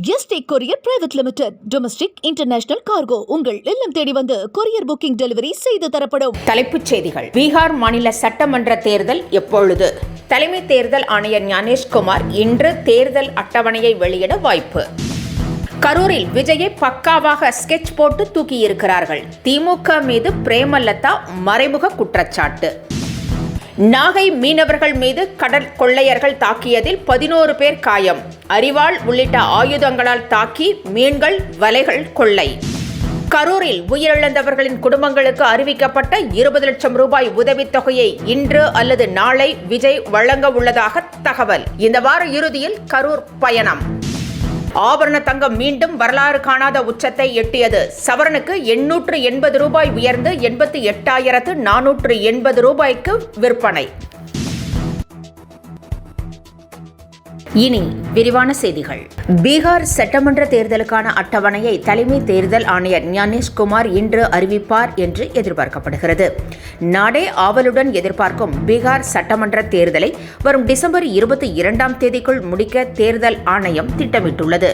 Yesterday courier private limited. Domestic international cargo உங்கள் இல்லம் தேடி வந்து கொரியர் புக்கிங் டெலிவரி செய்து தரப்படும். தலைப்புச் செய்திகள். பீகார் மாநில சட்டமன்ற தேர்தல் எப்பொழுது? தலைமை தேர்தல் ஆணையர் ஞானேஷ்குமார் இன்று தேர்தல் அட்டவணையை வெளியிட வாய்ப்பு. கரூரில் விஜயை பக்காவாக ஸ்கெட்ச் போட்டு தூக்கியிருக்கிறார்கள். திமுக மீது பிரேமலதா மறைமுக குற்றச்சாட்டு. நாகை மீனவர்கள் மீது கடல் கொள்ளையர்கள் தாக்கியதில் 11 பேர் காயம். அரிவாள் உள்ளிட்ட ஆயுதங்களால் தாக்கி மீன்கள், வலைகள் கொள்ளை. கரூரில் உயிரிழந்தவர்களின் குடும்பங்களுக்கு அறிவிக்கப்பட்ட 20 லட்சம் ரூபாய் உதவித்தொகையை இன்று அல்லது நாளை விஜய் வழங்க உள்ளதாக தகவல். இந்த வார இறுதியில் கரூர் பயணம். ஆபரண தங்கம் மீண்டும் வரலாறு காணாத உச்சத்தை எட்டியது. சவரனுக்கு 880 ரூபாய் உயர்ந்து 88,480 ரூபாய்க்கு விற்பனை. இனி விரிவான செய்திகள். பீகார் சட்டமன்ற தேர்தலுக்கான அட்டவணையை தலைமை தேர்தல் ஆணையர் ஞானேஷ்குமார் இன்று அறிவிப்பார் என்று எதிர்பார்க்கப்படுகிறது. நாடே ஆவலுடன் எதிர்பார்க்கும் பீகார் சட்டமன்ற தேர்தலை வரும் டிசம்பர் 22ஆம் தேதிக்குள் முடிக்க தேர்தல் ஆணையம் திட்டமிட்டுள்ளது.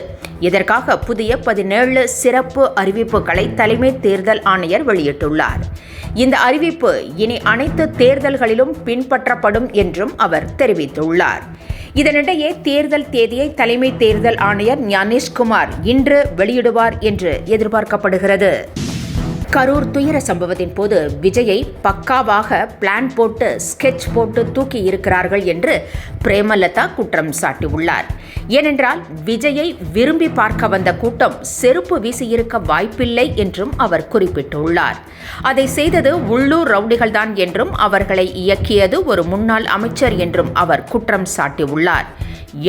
இதற்காக புதிய 17 சிறப்பு அறிவிப்புகளை தலைமை தேர்தல் ஆணையர் வெளியிட்டுள்ளார். இந்த அறிவிப்பு இனி அனைத்து தேர்தல்களிலும் பின்பற்றப்படும் என்றும் அவர் தெரிவித்துள்ளார். இதனிடையே தேர்தல் தேதியை தலைமை தேர்தல் ஆணையர் ஞானேஷ்குமார் இன்று வெளியிடுவார் என்று எதிர்பார்க்கப்படுகிறது. கரூர் துயர சம்பவத்தின் போது விஜயை பக்காவாக பிளான் போட்டு ஸ்கெட்ச் போட்டு தூக்கி இருக்கிறார்கள் என்று பிரேமலதா குற்றம் சாட்டியுள்ளார். ஏனென்றால் விஜயை விரும்பி பார்க்க வந்த கூட்டம் செருப்பு வீசியிருக்க வாய்ப்பில்லை என்றும் அவர் குறிப்பிட்டுள்ளார். அதை செய்தது உள்ளூர் ரவுடிகள்தான் என்றும் அவர்களை இயக்கியது ஒரு முன்னாள் அமைச்சர் என்றும் அவர் குற்றம் சாட்டியுள்ளார்.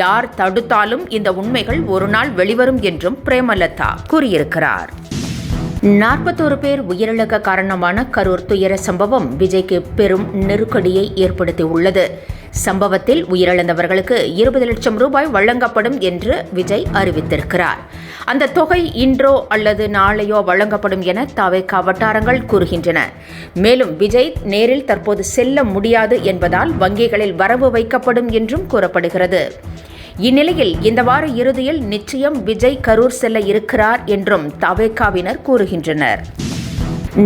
யார் தடுத்தாலும் இந்த உண்மைகள் ஒரு நாள் வெளிவரும் என்றும் பிரேமலதா கூறியிருக்கிறார். 41 பேர் உயிரிழக்க காரணமான கரூர் துயர சம்பவம் விஜய்க்கு பெரும் நெருக்கடியை ஏற்படுத்தியுள்ளது. சம்பவத்தில் உயிரிழந்தவர்களுக்கு 20 லட்சம் ரூபாய் வழங்கப்படும் என்று விஜய் அறிவித்திருக்கிறார். அந்த தொகை இன்றோ அல்லது நாளையோ வழங்கப்படும் என தவேகா வட்டாரங்கள் கூறுகின்றன. மேலும் விஜய் நேரில் தற்போது செல்ல முடியாது என்பதால் வங்கிகளில் வரவு வைக்கப்படும் என்றும் கூறப்படுகிறது. இந்நிலையில் இந்த வார இறுதியில் நிச்சயம் விஜய் கரூர் செல்ல இருக்கிறார் என்றும் தவேகாவினர் கூறுகின்றனர்.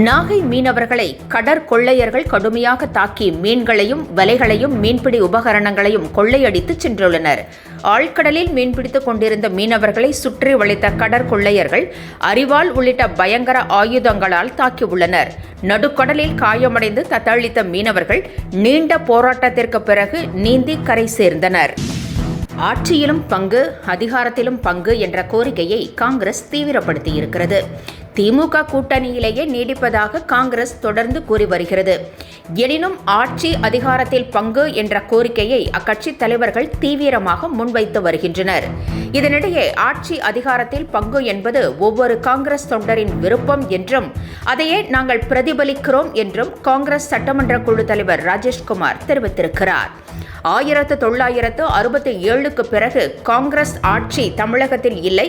நாகை மீனவர்களை கடற்கொள்ளையர்கள் கடுமையாக தாக்கி மீன்களையும், வலைகளையும், மீன்பிடி உபகரணங்களையும் கொள்ளையடித்து சென்றுள்ளனர். ஆழ்கடலில் மீன்பிடித்துக் கொண்டிருந்த மீனவர்களை சுற்றி வளைத்த கடற்கொள்ளையர்கள் அரிவாள் உள்ளிட்ட பயங்கர ஆயுதங்களால் தாக்கியுள்ளனர். நடுக்கடலில் காயமடைந்து தத்தளித்த மீனவர்கள் நீண்ட போராட்டத்திற்கு பிறகு நீந்தி கரை சேர்ந்தனர். ஆட்சியிலும் பங்கு, அதிகாரத்திலும் பங்கு என்ற கோரிக்கையை காங்கிரஸ் தீவிரப்படுத்தியிருக்கிறது. திமுக கூட்டணியிலேயே நீடிப்பதாக காங்கிரஸ் தொடர்ந்து கூறி வருகிறது. எனினும் ஆட்சி அதிகாரத்தில் பங்கு என்ற கோரிக்கையை அக்கட்சி தலைவர்கள் தீவிரமாக முன்வைத்து வருகின்றனர். இதனிடையே ஆட்சி அதிகாரத்தில் பங்கு என்பது ஒவ்வொரு காங்கிரஸ் தொண்டரின் விருப்பம் என்றும் அதையே நாங்கள் பிரதிபலிக்கிறோம் என்றும் காங்கிரஸ் சட்டமன்ற குழு தலைவர் ராஜேஷ்குமார் தெரிவித்திருக்கிறார். 1967க்கு பிறகு காங்கிரஸ் ஆட்சி தமிழகத்தில் இல்லை,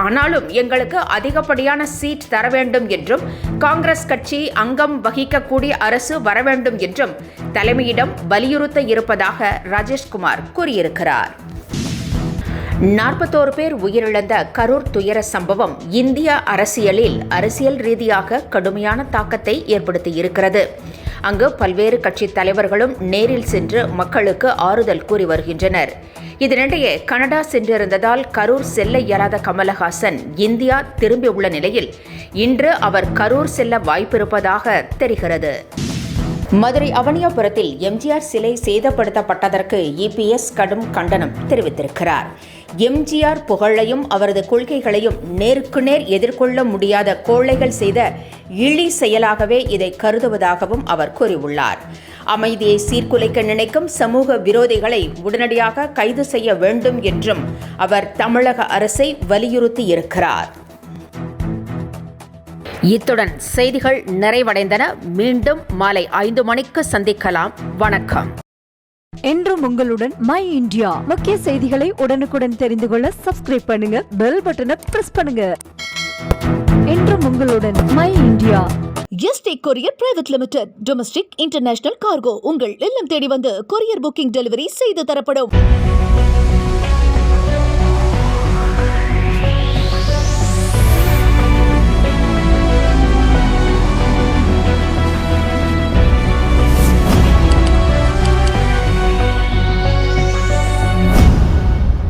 ஆனாலும் எங்களுக்கு அதிகப்படியான சீட் தர வேண்டும் என்றும் காங்கிரஸ் கட்சி அங்கம் வகிக்கக்கூடிய அரசு வர வேண்டும் என்றும் தலைமையிடம் வலியுறுத்த இருப்பதாக ராஜேஷ்குமார் கூறியிருக்கிறார். 41 பேர் உயிரிழந்த கரூர் துயர சம்பவம் இந்திய அரசியல் ரீதியாக கடுமையான தாக்கத்தை ஏற்படுத்தியிருக்கிறது. அங்கு பல்வேறு கட்சி தலைவர்களும் நேரில் சென்று மக்களுக்கு ஆறுதல் கூறி வருகின்றனர். இதனிடையே கனடா சென்றிருந்ததால் கரூர் செல்ல இயலாத கமலஹாசன் இந்தியா திரும்பியுள்ள நிலையில் இன்று அவர் கரூர் செல்ல வாய்ப்பிருப்பதாக தெரிகிறது. மதுரை அவனியாபுரத்தில் எம்ஜிஆர் சிலை சேதப்படுத்தப்பட்டதற்கு இபிஎஸ் கடும் கண்டனம் தெரிவித்திருக்கிறார். எம்ஜிஆர் புகழையும் அவரது கொள்கைகளையும் நேருக்கு நேர் எதிர்கொள்ள முடியாத கோழைகள் செய்த இழி செயலாகவே இதை கருதுவதாகவும் அவர் கூறியுள்ளார். அமைதியை சீர்குலைக்க நினைக்கும் சமூக விரோதிகளை உடனடியாக கைது செய்ய வேண்டும் என்றும் அவர் தமிழக அரசை வலியுறுத்தியிருக்கிறார். இத்துடன் செய்திகள் நிறைவடைந்தன. மீண்டும் மாலை 5 மணிக்கு சந்திக்கலாம். வணக்கம். என்றும் உங்களுடன் மை இந்தியா. முக்கிய செய்திகளை உடனுக்குடன் தெரிந்து கொள்ள சப்ஸ்கிரைப் பண்ணுங்க, பெல் பட்டனை பிரஸ் பண்ணுங்க. என்றும் உங்களுடன் my India. Yesterday courier private limited. Domestic international cargo உங்கள் இல்லம் தேடி வந்து கொரியர் புக்கிங் டெலிவரி செய்து தரப்படும்.